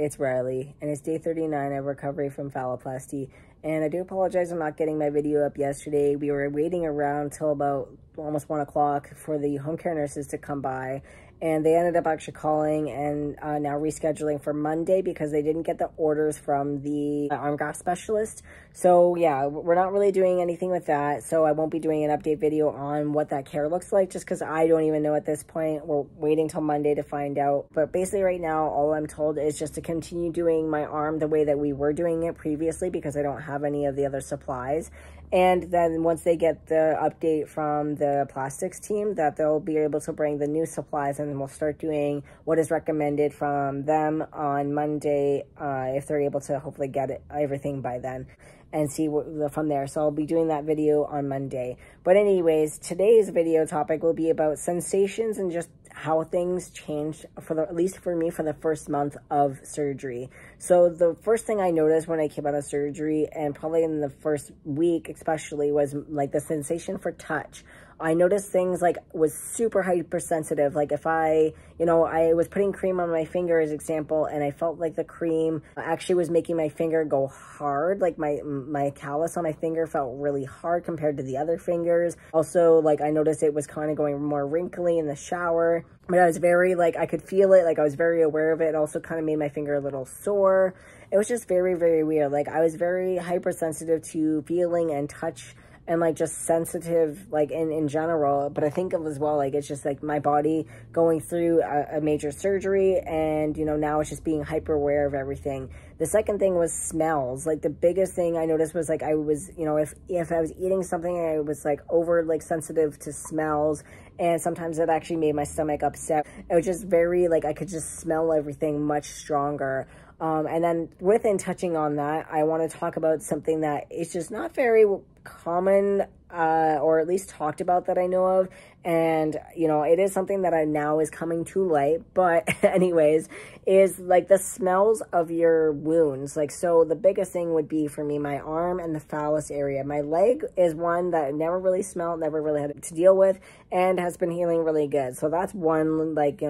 it's Riley, and it's day 39 of recovery from phalloplasty. And I do apologize I'm not getting my video up yesterday. We were waiting around till about almost 1 o'clock for the home care nurses to come by, and they ended up actually calling and now rescheduling for Monday because they didn't get the orders from the arm graft specialist. So yeah, we're not really doing anything with that, so I won't be doing an update video on what that care looks like just because I don't even know at this point. We're waiting till Monday to find out. But basically right now all I'm told is just to continue doing my arm the way that we were doing it previously because I don't have any of the other supplies. And then once they get the update from the plastics team, that they'll be able to bring the new supplies, and then we'll start doing what is recommended from them on Monday, if they're able to hopefully get everything by then, and see what from there. So I'll be doing that video on Monday. But anyways, today's video topic will be about sensations and just how things changed at least for me for the first month of surgery. So the first thing I noticed when I came out of surgery, and probably in the first week especially, was like the sensation for touch. I noticed things like was super hypersensitive. Like if I was putting cream on my finger as example, and I felt like the cream actually was making my finger go hard. Like my callus on my finger felt really hard compared to the other fingers. Also, like I noticed it was kind of going more wrinkly in the shower. But I was very, like, I could feel it. Like I was very aware of it. It also kind of made my finger a little sore. It was just very, very weird. Like I was very hypersensitive to feeling and touch, and like just sensitive like in general. But I think of as well, like it's just like my body going through a major surgery, and now it's just being hyper aware of everything. The second thing was smells. Like the biggest thing I noticed was like I was, if I was eating something, I was like over like sensitive to smells, and sometimes it actually made my stomach upset. It was just very like I could just smell everything much stronger. And then within touching on that, I want to talk about something that is just not very common, or at least talked about that I know of. And, it is something that I now is coming to light. But anyways, is like the smells of your wounds. Like, so the biggest thing would be for me, my arm and the phallus area. My leg is one that I never really smelled, never really had to deal with, and has been healing really good. So that's one, like,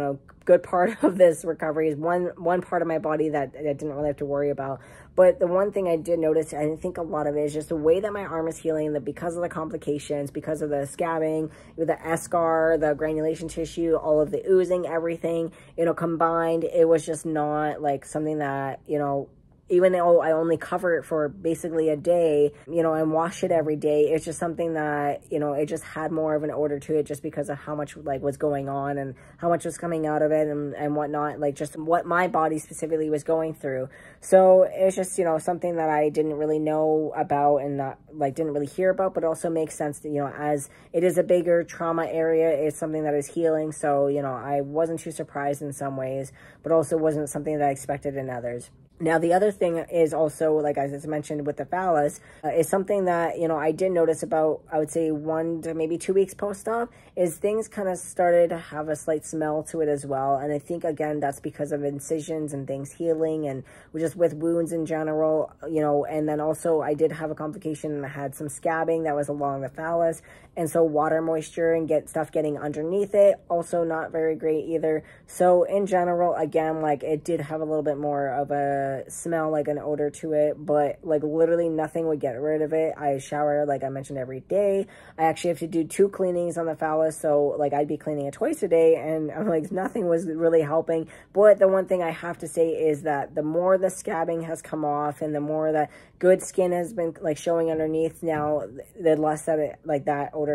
good part of this recovery, is one part of my body that I didn't really have to worry about. But the one thing I did notice, and I think a lot of it, is just the way that my arm is healing, that because of the complications, because of the scabbing, the eschar, the granulation tissue, all of the oozing, everything, combined, it was just not like something that, even though I only cover it for basically a day, and wash it every day, it's just something that, it just had more of an odor to it just because of how much like was going on and how much was coming out of it and whatnot, like just what my body specifically was going through. So it's just, something that I didn't really know about and not like didn't really hear about, but also makes sense that, as it is a bigger trauma area, it's something that is healing. So, I wasn't too surprised in some ways, but also wasn't something that I expected in others. Now, the other thing is also, like as I mentioned with the phallus, is something that, I did notice about, I would say 1 to maybe 2 weeks post-op, is things kind of started to have a slight smell to it as well. And I think, again, that's because of incisions and things healing and just with wounds in general, and then also I did have a complication and I had some scabbing that was along the phallus. And so water moisture and stuff getting underneath it, also not very great either. So in general, again, like it did have a little bit more of a smell, like an odor to it, but like literally nothing would get rid of it. I shower, like I mentioned, every day. I actually have to do 2 cleanings on the phallus, so like I'd be cleaning it twice a day, and I'm like nothing was really helping. But the one thing I have to say is that the more the scabbing has come off and the more that good skin has been like showing underneath now, the less that it, like that odor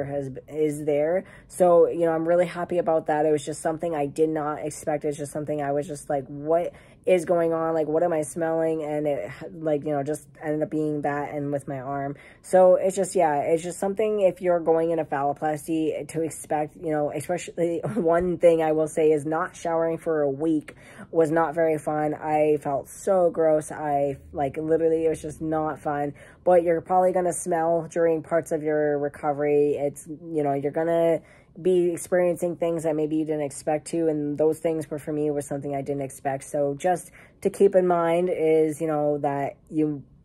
is there. So I'm really happy about that. It was just something I did not expect. It's just something I was just like, what is going on? Like, what am I smelling? And it like, just ended up being that, and with my arm. So it's just, yeah, it's just something, if you're going in a phalloplasty, to expect, especially one thing I will say is not showering for a week was not very fun. I felt so gross. I like literally, it was just not fun. But you're probably going to smell during parts of your recovery. It's, you're going to be experiencing things that maybe you didn't expect to, and those things were, for me, was something I didn't expect. So just to keep in mind is, that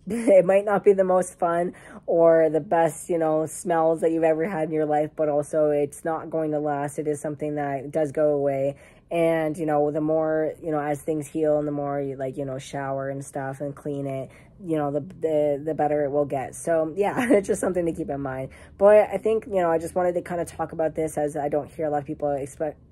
it might not be the most fun or the best, smells that you've ever had in your life, but also it's not going to last. It is something that does go away. And, you know, the more, you know, as things heal and the more you, like, you know, shower and stuff and clean it, you know, the better it will get. So yeah, it's just something to keep in mind. But I think, you know, I just wanted to kind of talk about this, as I don't hear a lot of people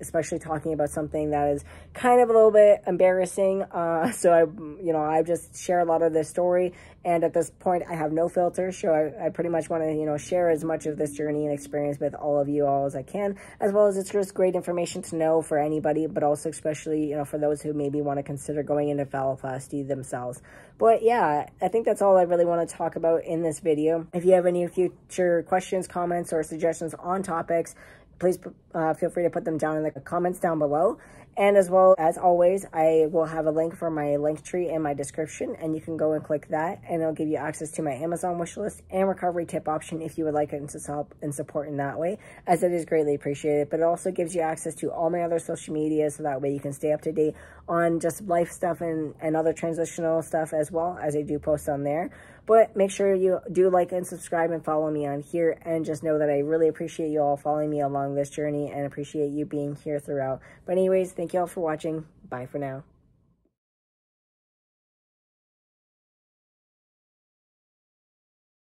especially talking about something that is kind of a little bit embarrassing. So I just share a lot of this story, and at this point I have no filter, so I pretty much want to, you know, share as much of this journey and experience with all of you all as I can, as well as it's just great information to know for anybody, but also especially, you know, for those who maybe want to consider going into phalloplasty themselves. But yeah, I think that's all I really want to talk about in this video. If you have any future questions, comments, or suggestions on topics, please feel free to put them down in the comments down below. And as well, as always, I will have a link for my link tree in my description, and you can go and click that, and it'll give you access to my Amazon wishlist and recovery tip option if you would like it to help and support in that way, as it is greatly appreciated. But it also gives you access to all my other social media, so that way you can stay up to date on just life stuff and other transitional stuff as well, as I do post on there. But make sure you do like and subscribe and follow me on here, and just know that I really appreciate you all following me along this journey and appreciate you being here throughout. But anyways, thank you all for watching. Bye for now.